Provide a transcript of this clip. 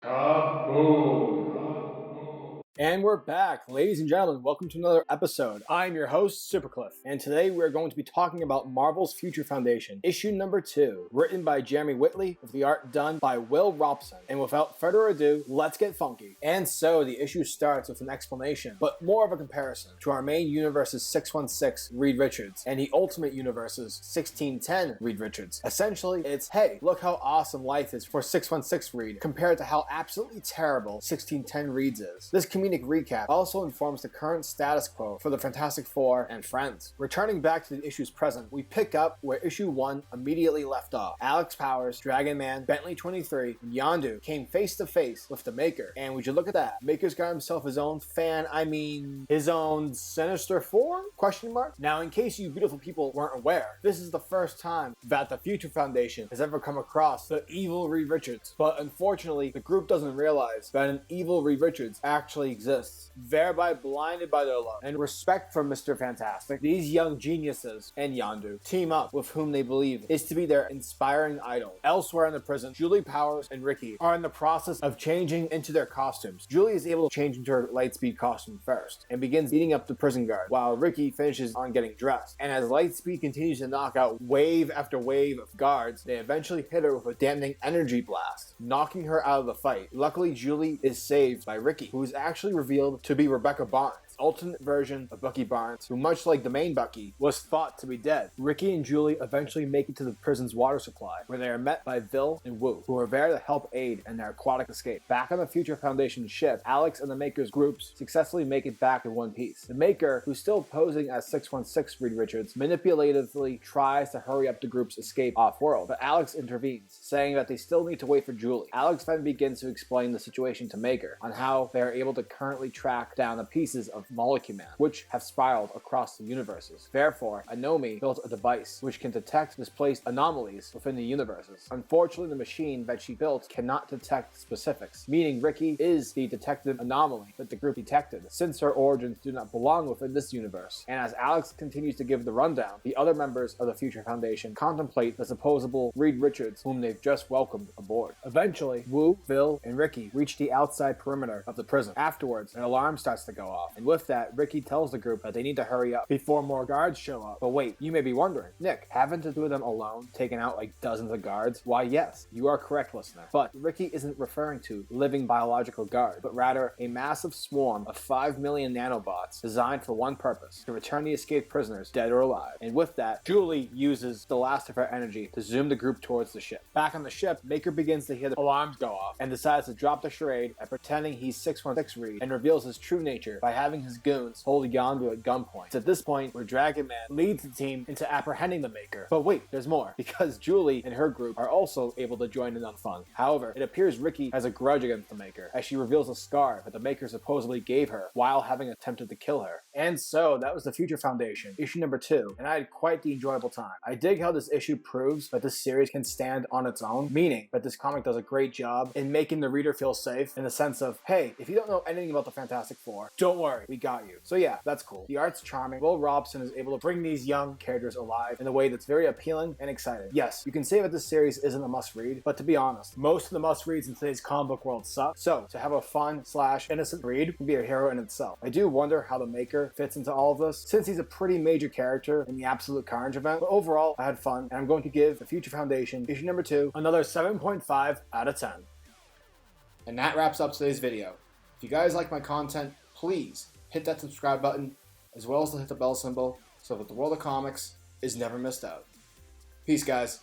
Kaboom! And we're back, ladies and gentlemen. Welcome to another episode. I'm your host, Supercliff, and today we're going to be talking about Marvel's Future Foundation, issue number 2, written by Jeremy Whitley, with the art done by Will Robson. And without further ado, let's get funky. And so the issue starts with an explanation, but more of a comparison to our main universe's 616 Reed Richards and the Ultimate Universe's 1610 Reed Richards. Essentially, it's, hey, look how awesome life is for 616 Reed compared to how absolutely terrible 1610 Reed's is. This communique recap also informs the current status quo for the Fantastic Four and Friends. Returning back to the issue's present, we pick up where issue 1 immediately left off. Alex Powers, Dragon Man, Bentley 23, and Yondu came face to face with the Maker. And would you look at that? Maker's got himself his own his own Sinister form? Question mark? Now, in case you beautiful people weren't aware, this is the first time that the Future Foundation has ever come across the evil Reed Richards. But unfortunately, the group doesn't realize that an evil Reed Richards actually exists, thereby blinded by their love and respect for Mr. Fantastic. These young geniuses and Yondu team up with whom they believe is to be their inspiring idol. Elsewhere in the prison, Julie Powers and Ricky are in the process of changing into their costumes. Julie is able to change into her Lightspeed costume first and begins beating up the prison guard, while Ricky finishes on getting dressed. And as Lightspeed continues to knock out wave after wave of guards, they eventually hit her with a damning energy blast, knocking her out of the fight. Luckily, Julie is saved by Ricky, who is actually revealed to be Rebecca Barnes, alternate version of Bucky Barnes, who, much like the main Bucky, was thought to be dead. Ricky and Julie eventually make it to the prison's water supply, where they are met by Vil and Wu, who are there to help aid in their aquatic escape. Back on the Future Foundation ship, Alex and the Maker's groups successfully make it back in one piece. The Maker, who's still posing as 616 Reed Richards, manipulatively tries to hurry up the group's escape off-world, but Alex intervenes, saying that they still need to wait for Julie. Alex then begins to explain the situation to Maker on how they are able to currently track down the pieces of Molecule Man, which have spiraled across the universes. Therefore, Anomi built a device which can detect displaced anomalies within the universes. Unfortunately, the machine that she built cannot detect specifics, meaning Ricky is the detected anomaly that the group detected, since her origins do not belong within this universe. And as Alex continues to give the rundown, the other members of the Future Foundation contemplate the supposable Reed Richards whom they've just welcomed aboard. Eventually, Wu, Vil, and Ricky reach the outside perimeter of the prison. Afterwards, an alarm starts to go off, and with that, Ricky tells the group that they need to hurry up before more guards show up. But wait, you may be wondering, Nick, haven't the two of them alone taken out like dozens of guards? Why, yes, you are correct, listener. But Ricky isn't referring to living biological guards, but rather a massive swarm of 5 million nanobots designed for one purpose: to return the escaped prisoners, dead or alive. And with that, Julie uses the last of her energy to zoom the group towards the ship. Back on the ship, Maker begins to hear the alarms go off and decides to drop the charade at pretending he's 616 Reed, and reveals his true nature by having his goons hold Yondu at gunpoint. It's at this point where Dragon Man leads the team into apprehending the Maker. But wait, there's more, because Julie and her group are also able to join in on the fun. However, it appears Ricky has a grudge against the Maker, as she reveals a scar that the Maker supposedly gave her while having attempted to kill her. And so, that was the Future Foundation, issue number 2, and I had quite the enjoyable time. I dig how this issue proves that this series can stand on its own, meaning that this comic does a great job in making the reader feel safe in the sense of, hey, if you don't know anything about the Fantastic Four, don't worry, we got you. So yeah, that's cool. The art's charming. Will Robson is able to bring these young characters alive in a way that's very appealing and exciting. Yes, you can say that this series isn't a must-read, but to be honest, most of the must-reads in today's comic book world suck, so to have a fun/innocent read would be a hero in itself. I do wonder how the Maker fits into all of this, since he's a pretty major character in the Absolute Carnage event, but overall, I had fun, and I'm going to give the Future Foundation, issue number 2, another 7.5 out of 10. And that wraps up today's video. If you guys like my content, please hit that subscribe button, as well as to hit the bell symbol, so that the world of comics is never missed out. Peace, guys.